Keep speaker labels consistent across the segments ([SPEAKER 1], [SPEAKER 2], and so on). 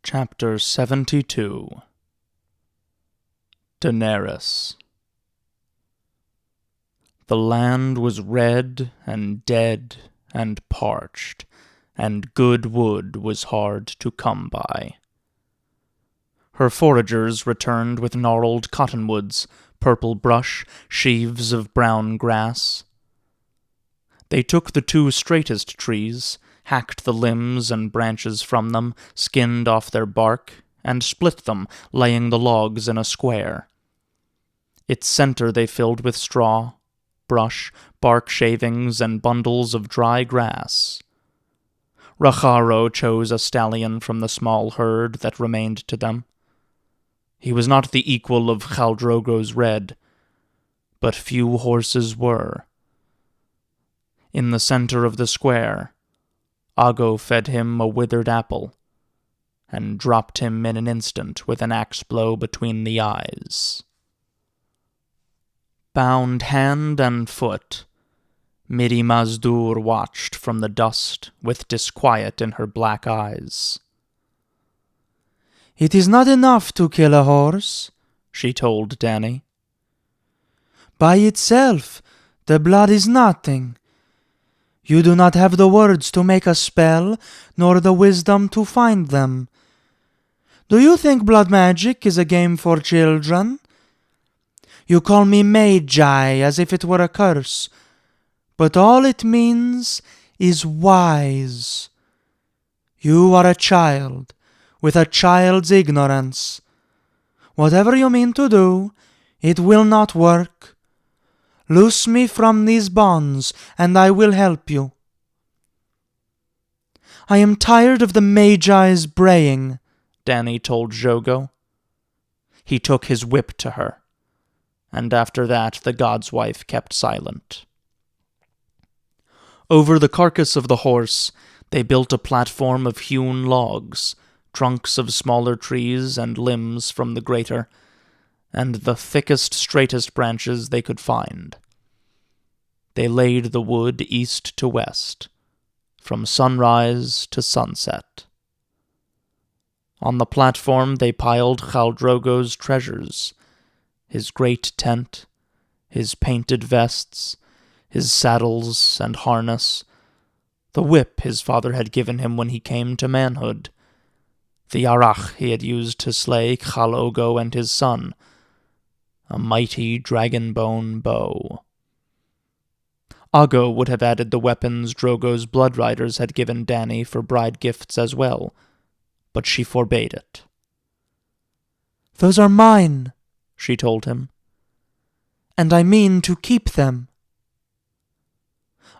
[SPEAKER 1] Chapter 72. Daenerys. The land was red and dead and parched, and good wood was hard to come by. Her foragers returned with gnarled cottonwoods, purple brush, sheaves of brown grass. They took the two straightest trees, hacked the limbs and branches from them, skinned off their bark, and split them, laying the logs in a square. Its center they filled with straw, brush, bark shavings, and bundles of dry grass. Racharo chose a stallion from the small herd that remained to them. He was not the equal of Khal Drogo's Red, but few horses were. In the center of the square, Aggo fed him a withered apple, and dropped him in an instant with an axe blow between the eyes. Bound hand and foot, Miri Mazdur watched from the dust with disquiet in her black eyes.
[SPEAKER 2] "It is not enough to kill a horse," she told Dany. "By itself, the blood is nothing. You do not have the words to make a spell, nor the wisdom to find them. Do you think blood magic is a game for children? You call me Magi as if it were a curse, but all it means is wise. You are a child, with a child's ignorance. Whatever you mean to do, it will not work. Loose me from these bonds, and I will help you." "I am tired of the Magi's braying," Dany told Drogo. He took his whip to her, and after that the god's wife kept silent. Over the carcass of the horse, they built a platform of hewn logs, trunks of smaller trees and limbs from the greater, and the thickest, straightest branches they could find. They laid the wood east to west, from sunrise to sunset. On the platform they piled Khal Drogo's treasures, his great tent, his painted vests, his saddles and harness, the whip his father had given him when he came to manhood, the arach he had used to slay Khal Ogo and his son, a mighty dragon-bone bow. Aggo would have added the weapons Drogo's blood riders had given Dany for bride gifts as well, but she forbade it. "Those are mine," she told him, "and I mean to keep them."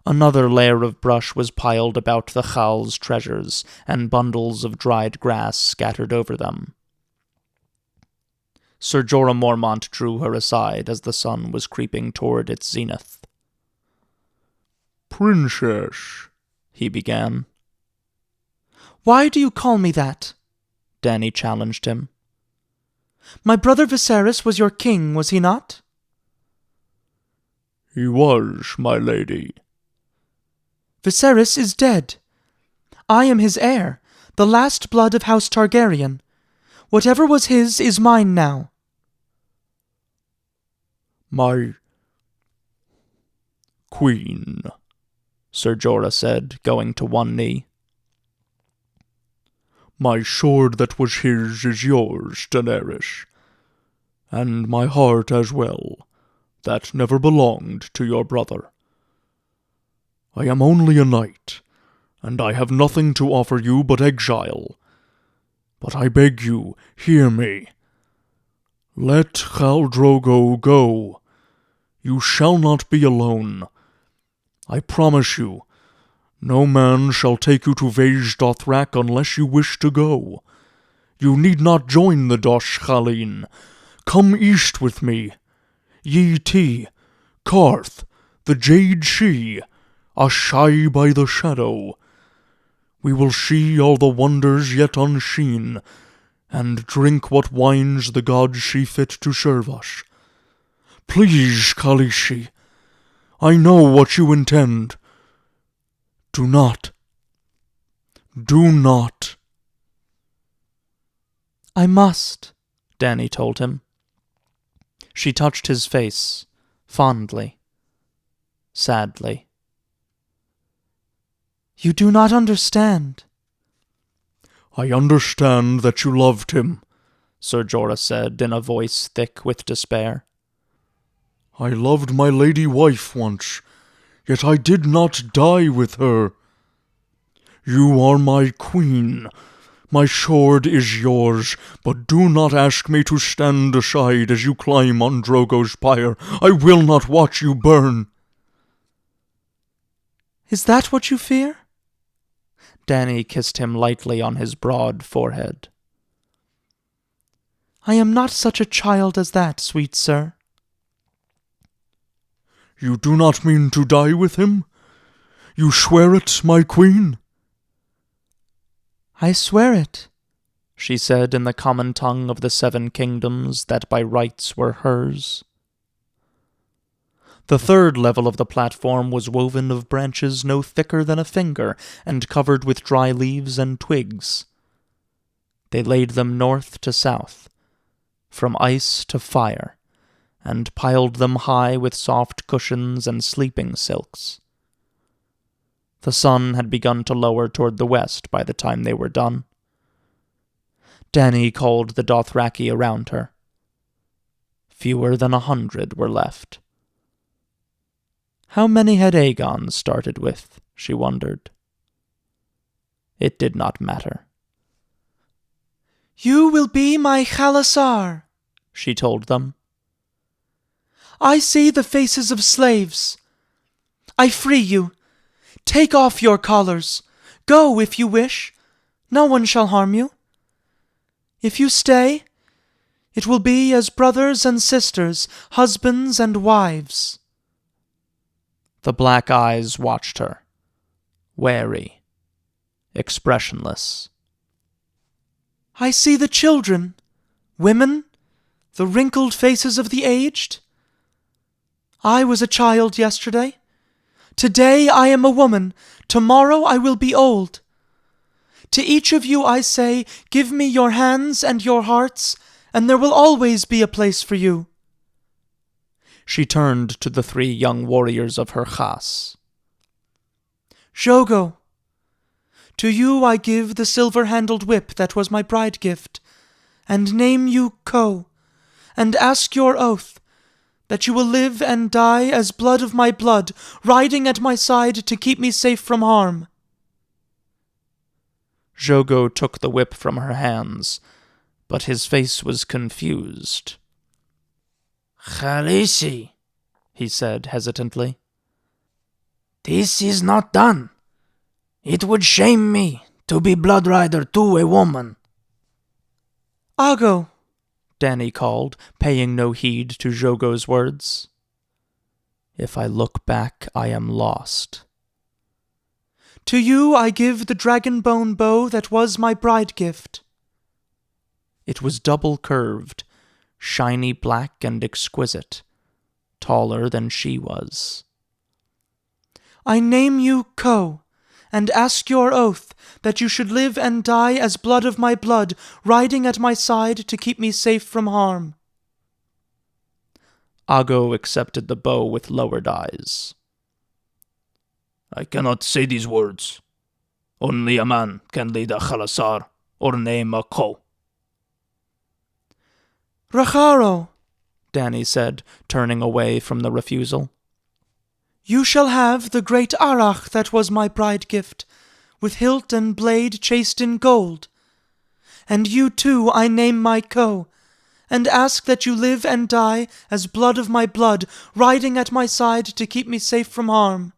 [SPEAKER 1] Another layer of brush was piled about the Khal's treasures, and bundles of dried grass scattered over them. Ser Jorah Mormont drew her aside as the sun was creeping toward its zenith.
[SPEAKER 3] "Princess," he began.
[SPEAKER 2] "Why do you call me that?"
[SPEAKER 1] Dany challenged him.
[SPEAKER 2] "My brother Viserys was your king, was he not?"
[SPEAKER 3] "He was, my lady."
[SPEAKER 2] "Viserys is dead. I am his heir, the last blood of House Targaryen. Whatever was his is mine now."
[SPEAKER 3] "My queen," Ser Jorah said, going to one knee. "My sword that was his is yours, Daenerys, and my heart as well, that never belonged to your brother. I am only a knight, and I have nothing to offer you but exile. But I beg you, hear me. Let Khal Drogo go. You shall not be alone. I promise you, no man shall take you to Vaes Dothrak unless you wish to go. You need not join the Dosh Khalin. Come east with me. Yi Ti, Karth, the Jade She, Ashai by the Shadow. We will see all the wonders yet unseen, and drink what wines the gods see fit to serve us. Please, Khaleesi, I know what you intend. Do not.
[SPEAKER 2] I must, Dany told him. She touched his face, fondly, sadly. You do not understand.
[SPEAKER 3] I understand that you loved him,
[SPEAKER 2] Ser Jorah said in a voice thick with despair.
[SPEAKER 3] I loved my lady wife once, yet I did not die with her. You are my queen. My sword is yours, but do not ask me to stand aside as you climb on Drogo's pyre. I will not watch you burn.
[SPEAKER 2] Is that what you fear? Dany kissed him lightly on his broad forehead. I am not such a child as that, sweet sir.
[SPEAKER 3] You do not mean to die with him? You swear it, my queen?
[SPEAKER 2] I swear it, she said in the common tongue of the 7 kingdoms that by rights were hers. The 3rd level of the platform was woven of branches no thicker than a finger and covered with dry leaves and twigs. They laid them north to south, from ice to fire, and piled them high with soft cushions and sleeping silks. The sun had begun to lower toward the west by the time they were done. Dany called the Dothraki around her. Fewer than 100 were left. How many had Aegon started with, she wondered. It did not matter. You will be my Khalasar, she told them. I see the faces of slaves. I free you. Take off your collars. Go if you wish. No one shall harm you. If you stay, it will be as brothers and sisters, husbands and wives. The black eyes watched her, wary, expressionless. I see the children, women, the wrinkled faces of the aged. I was a child yesterday. Today I am a woman. Tomorrow I will be old. To each of you I say, give me your hands and your hearts, and there will always be a place for you. She turned to the 3 young warriors of her khas. Jogo, to you I give the silver-handled whip that was my bride gift, and name you Ko, and ask your oath, that you will live and die as blood of my blood, riding at my side to keep me safe from harm. Jogo took the whip from her hands, but his face was confused.
[SPEAKER 4] Khaleesi,
[SPEAKER 2] he said hesitantly.
[SPEAKER 4] This is not done. It would shame me to be blood rider to a woman.
[SPEAKER 2] Aggo, Dany called, paying no heed to Jogo's words. If I look back, I am lost. To you I give the dragon-bone bow that was my bride gift. It was double-curved, shiny black and exquisite, taller than she was. I name you Ko, and ask your oath that you should live and die as blood of my blood, riding at my side to keep me safe from harm. Aggo accepted the bow with lowered eyes.
[SPEAKER 3] I cannot say these words. Only a man can lead a Khalasar or name a Ko.
[SPEAKER 2] Racharo, Dany said, turning away from the refusal. You shall have the great arach that was my bride gift, with hilt and blade chased in gold. And you too I name my Ko, and ask that you live and die as blood of my blood, riding at my side to keep me safe from harm.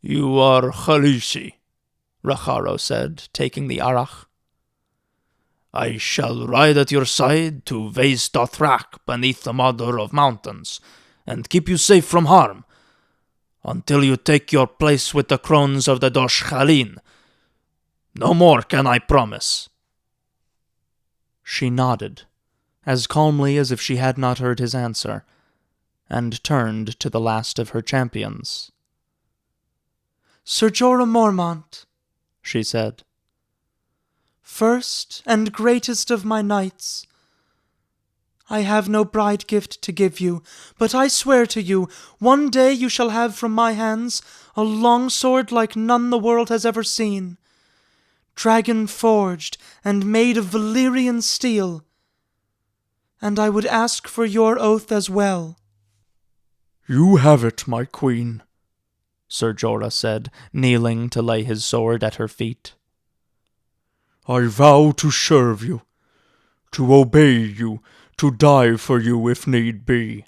[SPEAKER 3] You are Khaleesi, Racharo said, taking the arach. I shall ride at your side to Vaes Dothrak beneath the mother of mountains, and keep you safe from harm, until you take your place with the crones of the Dosh Khalin. No more can I promise.
[SPEAKER 2] She nodded, as calmly as if she had not heard his answer, and turned to the last of her champions. Ser Jorah Mormont, she said. First and greatest of my knights, I have no bride gift to give you, but I swear to you, one day you shall have from my hands a long sword like none the world has ever seen, dragon-forged and made of Valyrian steel. And I would ask for your oath as well."
[SPEAKER 3] "You have it, my queen,"
[SPEAKER 1] Ser Jorah said, kneeling to lay his sword at her feet.
[SPEAKER 3] "I vow to serve you, to obey you, to die for you if need be."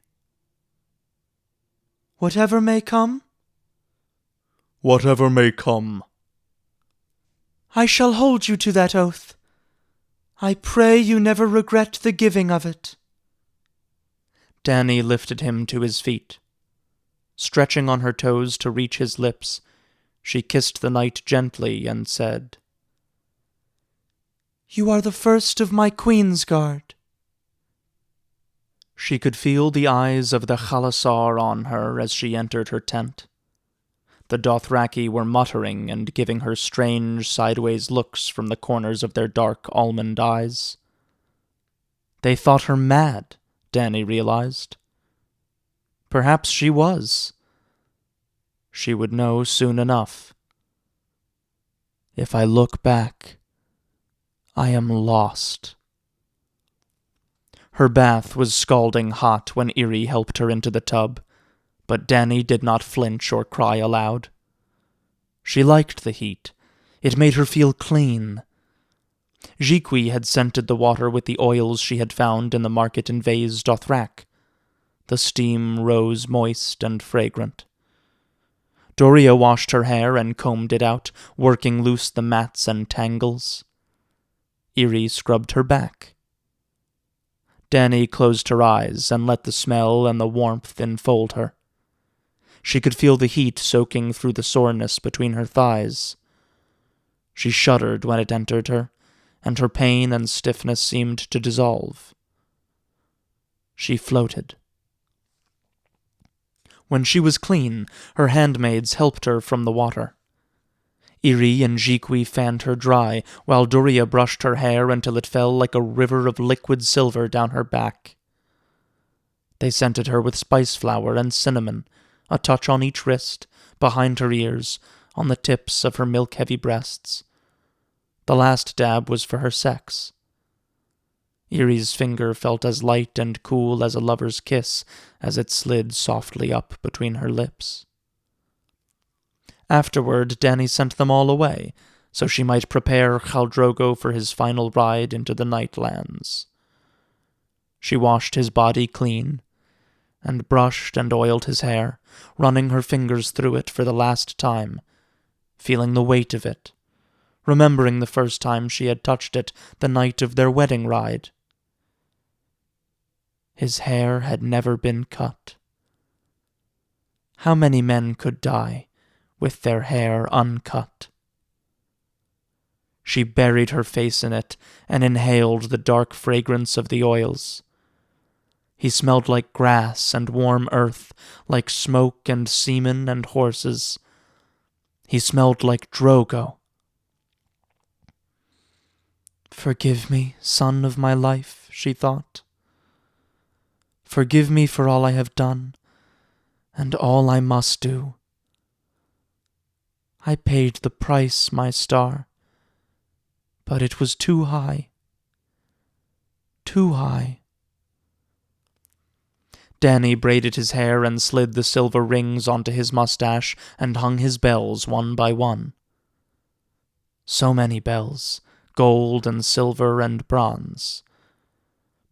[SPEAKER 2] "Whatever may come?"
[SPEAKER 3] "Whatever may come."
[SPEAKER 2] "I shall hold you to that oath. I pray you never regret the giving of it."
[SPEAKER 1] Dany lifted him to his feet. Stretching on her toes to reach his lips, she kissed the knight gently and said,
[SPEAKER 2] "You are the first of my queen's guard."
[SPEAKER 1] She could feel the eyes of the Khalasar on her as she entered her tent. The Dothraki were muttering and giving her strange, sideways looks from the corners of their dark almond eyes. They thought her mad, Dany realized. Perhaps she was. She would know soon enough. If I look back, I am lost. Her bath was scalding hot when Irri helped her into the tub, but Dany did not flinch or cry aloud. She liked the heat. It made her feel clean. Jiqui had scented the water with the oils she had found in the market in Vase Dothrak. The steam rose moist and fragrant. Doria washed her hair and combed it out, working loose the mats and tangles. Irri scrubbed her back. Dany closed her eyes and let the smell and the warmth enfold her. She could feel the heat soaking through the soreness between her thighs. She shuddered when it entered her, and her pain and stiffness seemed to dissolve. She floated. When she was clean, her handmaids helped her from the water. Irri and Jiqui fanned her dry, while Doria brushed her hair until it fell like a river of liquid silver down her back. They scented her with spice flower and cinnamon, a touch on each wrist, behind her ears, on the tips of her milk-heavy breasts. The last dab was for her sex. Irri's finger felt as light and cool as a lover's kiss as it slid softly up between her lips. Afterward, Dany sent them all away, so she might prepare Khal Drogo for his final ride into the Nightlands. She washed his body clean, and brushed and oiled his hair, running her fingers through it for the last time, feeling the weight of it, remembering the first time she had touched it the night of their wedding ride. His hair had never been cut. How many men could die with their hair uncut? She buried her face in it and inhaled the dark fragrance of the oils. He smelled like grass and warm earth, like smoke and semen and horses. He smelled like Drogo. "Forgive me, son of my life," she thought. "Forgive me for all I have done, and all I must do. I paid the price, my star, but it was too high. Too high." Dany braided his hair and slid the silver rings onto his mustache and hung his bells one by one. So many bells, gold and silver and bronze.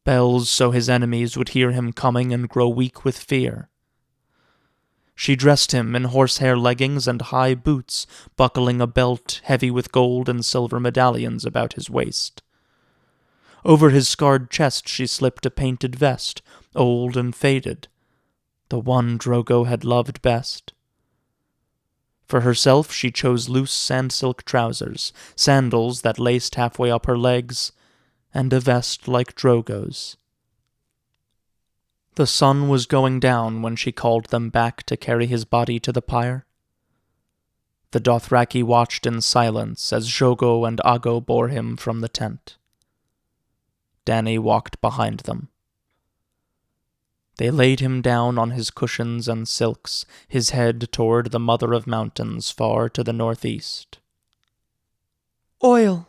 [SPEAKER 1] Bells so his enemies would hear him coming and grow weak with fear. She dressed him in horsehair leggings and high boots, buckling a belt heavy with gold and silver medallions about his waist. Over his scarred chest she slipped a painted vest, old and faded, the one Drogo had loved best. For herself she chose loose sand-silk trousers, sandals that laced halfway up her legs, and a vest like Drogo's. The sun was going down when she called them back to carry his body to the pyre.
[SPEAKER 2] The Dothraki watched in silence as Jogo and Ago bore him from the tent. Dany walked behind them. They laid him down on his cushions and silks, his head toward the Mother of Mountains far to the northeast. "Oil,"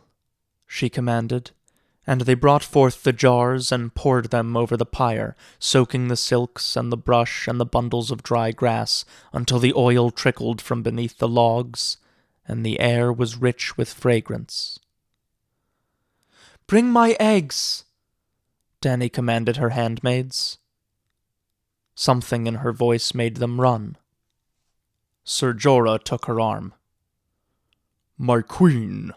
[SPEAKER 2] she commanded, and they brought forth the jars and poured them over the pyre, soaking the silks and the brush and the bundles of dry grass until the oil trickled from beneath the logs, and the air was rich with fragrance. "Bring my eggs," Dany commanded her handmaids. Something in her voice made them run. Ser Jorah took her arm.
[SPEAKER 3] "My queen,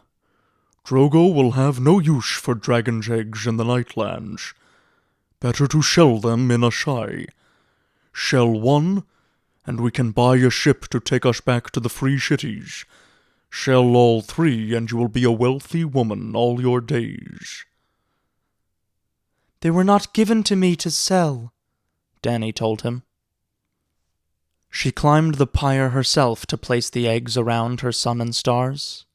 [SPEAKER 3] Drogo will have no use for dragon's eggs in the Nightlands. Better to shell them in Asshai. Shell one, and we can buy a ship to take us back to the free cities. Shell all three, and you will be a wealthy woman all your days."
[SPEAKER 2] "They were not given to me to sell," Dany told him. She climbed the pyre herself to place the eggs around her sun and stars.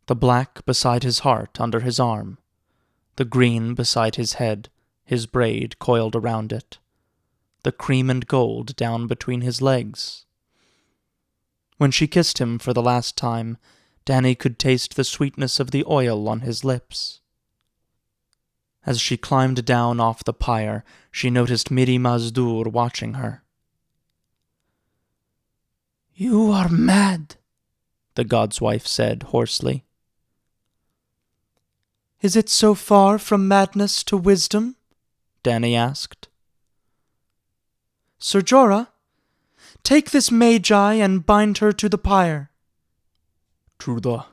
[SPEAKER 2] The black beside his heart under his arm, the green beside his head, his braid coiled around it, the cream and gold down between his legs. When she kissed him for the last time, Dany could taste the sweetness of the oil on his lips. As she climbed down off the pyre, she noticed Miri Mazdur watching her.
[SPEAKER 4] "You are mad,"
[SPEAKER 2] the god's wife said hoarsely.
[SPEAKER 4] "Is it so far from madness to wisdom?"
[SPEAKER 2] Dany asked.
[SPEAKER 4] "Ser Jorah, take this Magi and bind her to the pyre."
[SPEAKER 3] "To the...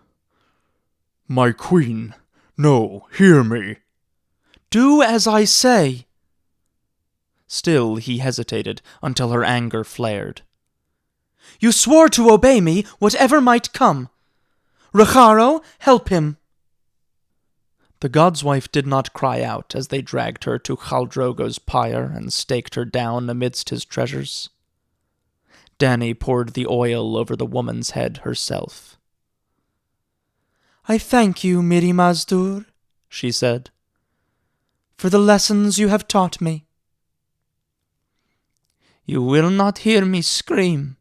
[SPEAKER 3] My queen, no, hear me."
[SPEAKER 4] "Do as I say."
[SPEAKER 2] Still he hesitated until her anger flared.
[SPEAKER 4] "You swore to obey me, whatever might come. Racharo, help him."
[SPEAKER 2] The god's wife did not cry out as they dragged her to Khal Drogo's pyre and staked her down amidst his treasures. Dany poured the oil over the woman's head herself.
[SPEAKER 4] "I thank you, Miri Mazdur," she said, "for the lessons you have taught me."
[SPEAKER 2] "You will not hear me scream,"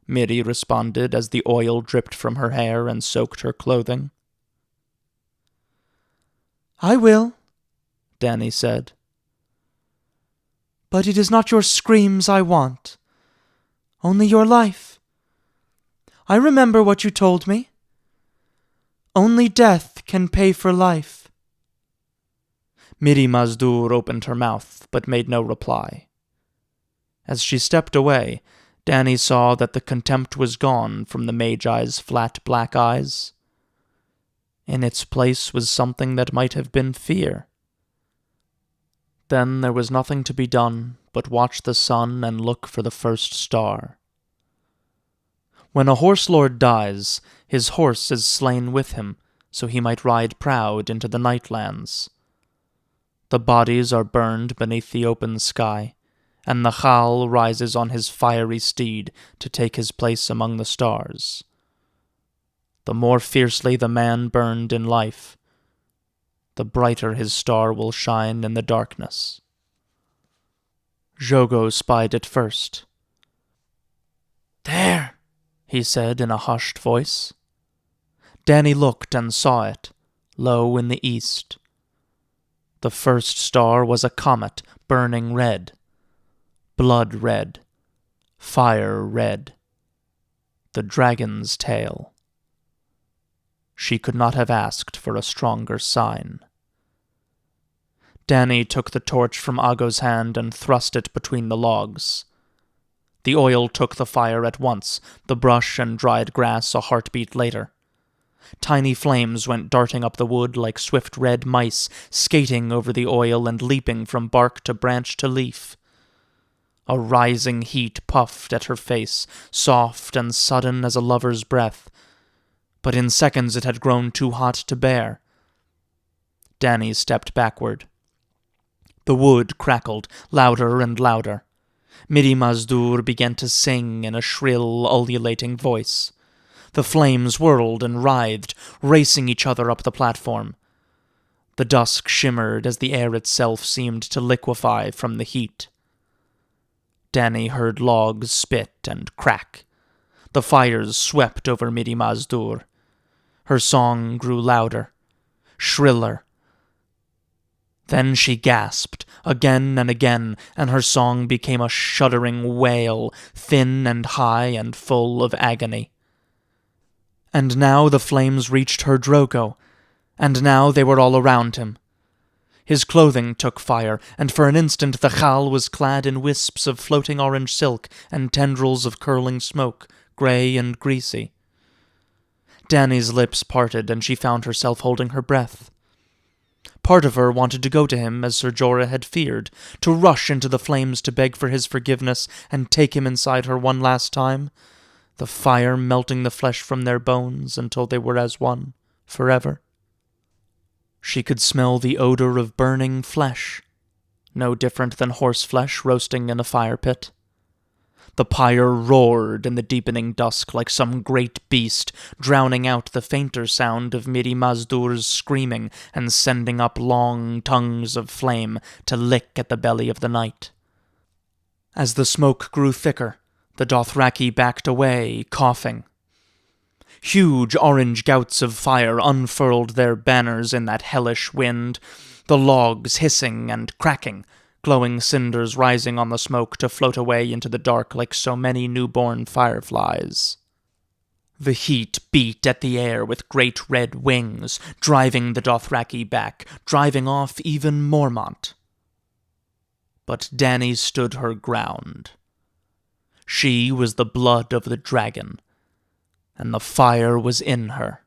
[SPEAKER 2] Miri responded as the oil dripped from her hair and soaked her clothing.
[SPEAKER 4] "I will,"
[SPEAKER 2] Dany said.
[SPEAKER 4] "But it is not your screams I want, only your life. I remember what you told me. Only death can pay for life."
[SPEAKER 2] Miri Mazdur opened her mouth, but made no reply. As she stepped away, Dany saw that the contempt was gone from the Magi's flat black eyes. In its place was something that might have been fear. Then there was nothing to be done but watch the sun and look for the first star. When a horse lord dies, his horse is slain with him, so he might ride proud into the Nightlands. The bodies are burned beneath the open sky, and the Khal rises on his fiery steed to take his place among the stars. The more fiercely the man burned in life, the brighter his star will shine in the darkness. Jogo spied it first.
[SPEAKER 4] "There,"
[SPEAKER 2] he said in a hushed voice. Dany looked and saw it, low in the east. The first star was a comet, burning red. Blood red. Fire red. The dragon's tail. She could not have asked for a stronger sign. Dany took the torch from Ago's hand and thrust it between the logs. The oil took the fire at once, the brush and dried grass a heartbeat later. Tiny flames went darting up the wood like swift red mice, skating over the oil and leaping from bark to branch to leaf. A rising heat puffed at her face, soft and sudden as a lover's breath, but in seconds it had grown too hot to bear. Dany stepped backward. The wood crackled, louder and louder. Miri Mazdur began to sing in a shrill, ululating voice. The flames whirled and writhed, racing each other up the platform. The dusk shimmered as the air itself seemed to liquefy from the heat. Dany heard logs spit and crack. The fires swept over Midi Mazdur. Her song grew louder, shriller. Then she gasped, again and again, and her song became a shuddering wail, thin and high and full of agony. And now the flames reached her Drogo, and now they were all around him. His clothing took fire, and for an instant the Khal was clad in wisps of floating orange silk and tendrils of curling smoke, grey and greasy. Dany's lips parted, and she found herself holding her breath. Part of her wanted to go to him as Ser Jorah had feared, to rush into the flames to beg for his forgiveness and take him inside her one last time, the fire melting the flesh from their bones until they were as one, forever. She could smell the odor of burning flesh, no different than horse flesh roasting in a fire pit. The pyre roared in the deepening dusk like some great beast, drowning out the fainter sound of Midi Mazdur's screaming and sending up long tongues of flame to lick at the belly of the night. As the smoke grew thicker, the Dothraki backed away, coughing. Huge orange gouts of fire unfurled their banners in that hellish wind, the logs hissing and cracking, glowing cinders rising on the smoke to float away into the dark like so many newborn fireflies. The heat beat at the air with great red wings, driving the Dothraki back, driving off even Mormont. But Dany stood her ground. She was the blood of the dragon, and the fire was in her.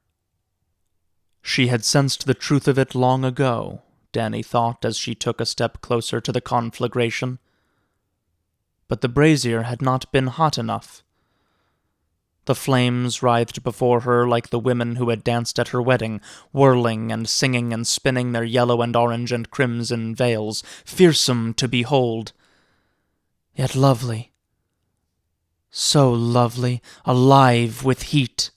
[SPEAKER 2] She had sensed the truth of it long ago, Dany thought as she took a step closer to the conflagration. But the brazier had not been hot enough. The flames writhed before her like the women who had danced at her wedding, whirling and singing and spinning their yellow and orange and crimson veils, fearsome to behold, yet lovely. So lovely, alive with heat.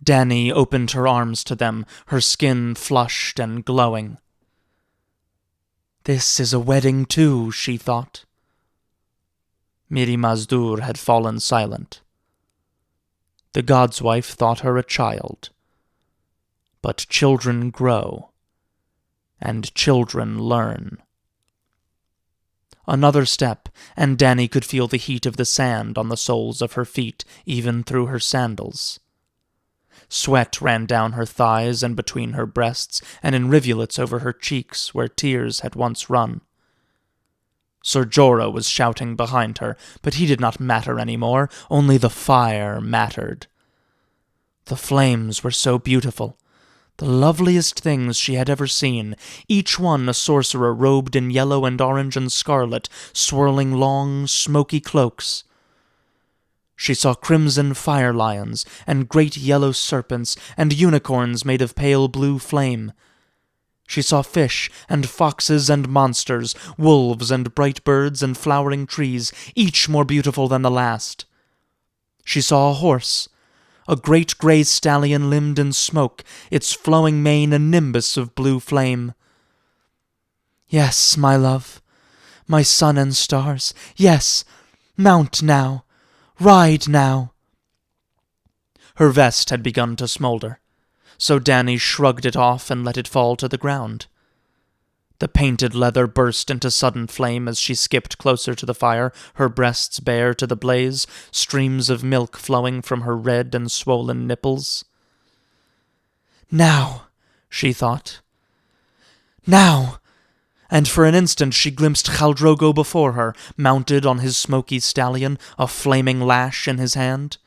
[SPEAKER 2] Dany opened her arms to them, her skin flushed and glowing. This is a wedding too, she thought. Miri Mazdur had fallen silent. The god's wife thought her a child. But children grow, and children learn. Another step, and Dany could feel the heat of the sand on the soles of her feet, even through her sandals. Sweat ran down her thighs and between her breasts, and in rivulets over her cheeks where tears had once run. Ser Jorah was shouting behind her, but he did not matter any more, only the fire mattered. The flames were so beautiful, the loveliest things she had ever seen, each one a sorcerer robed in yellow and orange and scarlet, swirling long, smoky cloaks. She saw crimson fire lions, and great yellow serpents, and unicorns made of pale blue flame. She saw fish, and foxes, and monsters, wolves, and bright birds, and flowering trees, each more beautiful than the last. She saw a horse, a great grey stallion limbed in smoke, its flowing mane a nimbus of blue flame. Yes, my love, my sun and stars, yes, mount now. Ride now. Her vest had begun to smolder, so Dany shrugged it off and let it fall to the ground. The painted leather burst into sudden flame as she skipped closer to the fire, her breasts bare to the blaze, streams of milk flowing from her red and swollen nipples. Now, she thought. Now! And for an instant she glimpsed Khal Drogo before her, mounted on his smoky stallion, a flaming lash in his hand.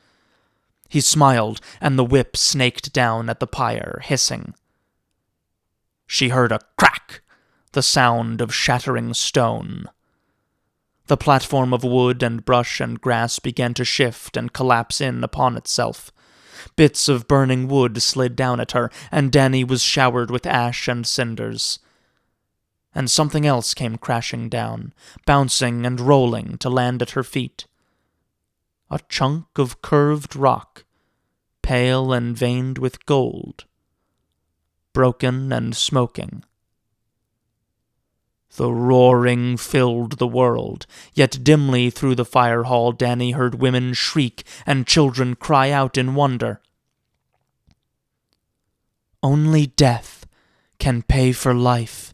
[SPEAKER 2] He smiled, and the whip snaked down at the pyre, hissing. She heard a crack, the sound of shattering stone. The platform of wood and brush and grass began to shift and collapse in upon itself. Bits of burning wood slid down at her, and Dany was showered with ash and cinders. And something else came crashing down, bouncing and rolling to land at her feet. A chunk of curved rock, pale and veined with gold, broken and smoking. The roaring filled the world, yet dimly through the fire hall Dany heard women shriek and children cry out in wonder.
[SPEAKER 4] Only death can pay for life.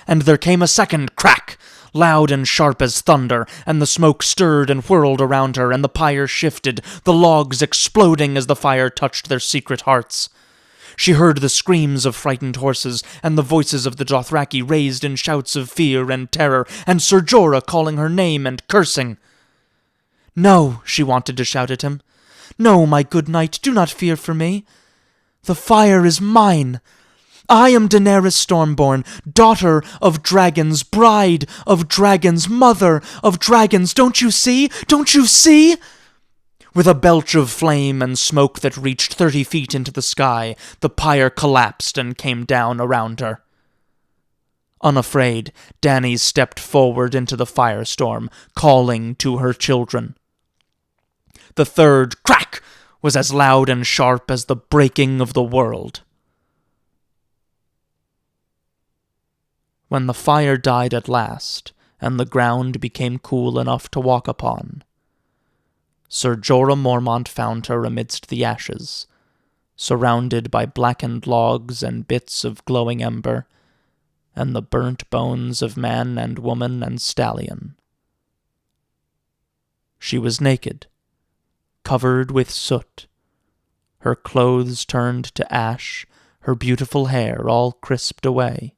[SPEAKER 2] And there came a second crack, loud and sharp as thunder, and the smoke stirred and whirled around her, and the pyre shifted, the logs exploding as the fire touched their secret hearts. She heard the screams of frightened horses, and the voices of the Dothraki raised in shouts of fear and terror, and Ser Jorah calling her name and cursing.
[SPEAKER 4] "No," she wanted to shout at him. "No, my good knight, do not fear for me. The fire is mine. I am Daenerys Stormborn, daughter of dragons, bride of dragons, mother of dragons. Don't you see? Don't you see?"
[SPEAKER 2] With a belch of flame and smoke that reached 30 feet into the sky, the pyre collapsed and came down around her. Unafraid, Dany stepped forward into the firestorm, calling to her children. The third crack was as loud and sharp as the breaking of the world. When the fire died at last, and the ground became cool enough to walk upon, Ser Jorah Mormont found her amidst the ashes, surrounded by blackened logs and bits of glowing ember, and the burnt bones of man and woman and stallion. She was naked, covered with soot, her clothes turned to ash, her beautiful hair all crisped away.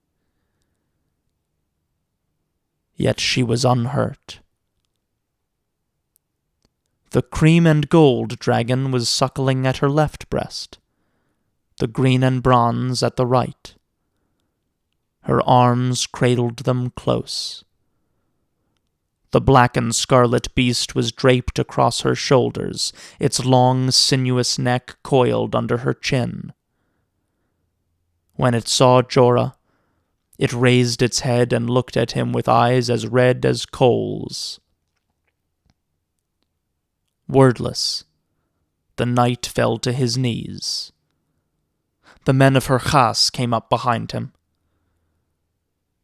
[SPEAKER 2] Yet she was unhurt. The cream and gold dragon was suckling at her left breast, the green and bronze at the right. Her arms cradled them close. The black and scarlet beast was draped across her shoulders, its long, sinuous neck coiled under her chin. When it saw Jorah, it raised its head and looked at him with eyes as red as coals. Wordless, the knight fell to his knees. The men of her khas came up behind him.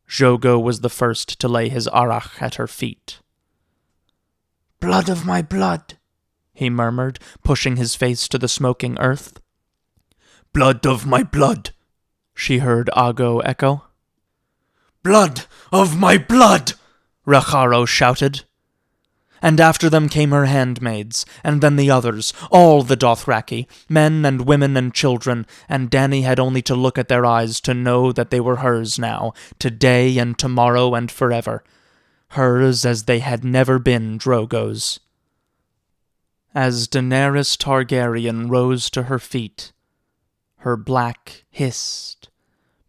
[SPEAKER 2] Jogo was the first to lay his arach at her feet.
[SPEAKER 4] "Blood of my blood,"
[SPEAKER 2] he murmured, pushing his face to the smoking earth.
[SPEAKER 3] "Blood of my blood,"
[SPEAKER 2] she heard Aggo echo.
[SPEAKER 3] "Blood of my blood,"
[SPEAKER 2] Racharo shouted. And after them came her handmaids, and then the others, all the Dothraki, men and women and children, and Dany had only to look at their eyes to know that they were hers now, today and tomorrow and forever, hers as they had never been Drogo's. As Daenerys Targaryen rose to her feet, her black hissed,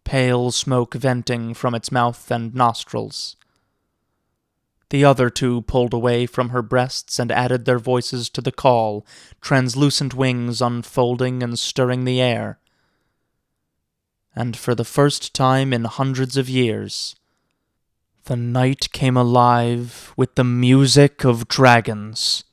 [SPEAKER 2] pale smoke venting from its mouth and nostrils. The other two pulled away from her breasts and added their voices to the call, translucent wings unfolding and stirring the air. And for the first time in hundreds of years, the night came alive with the music of dragons.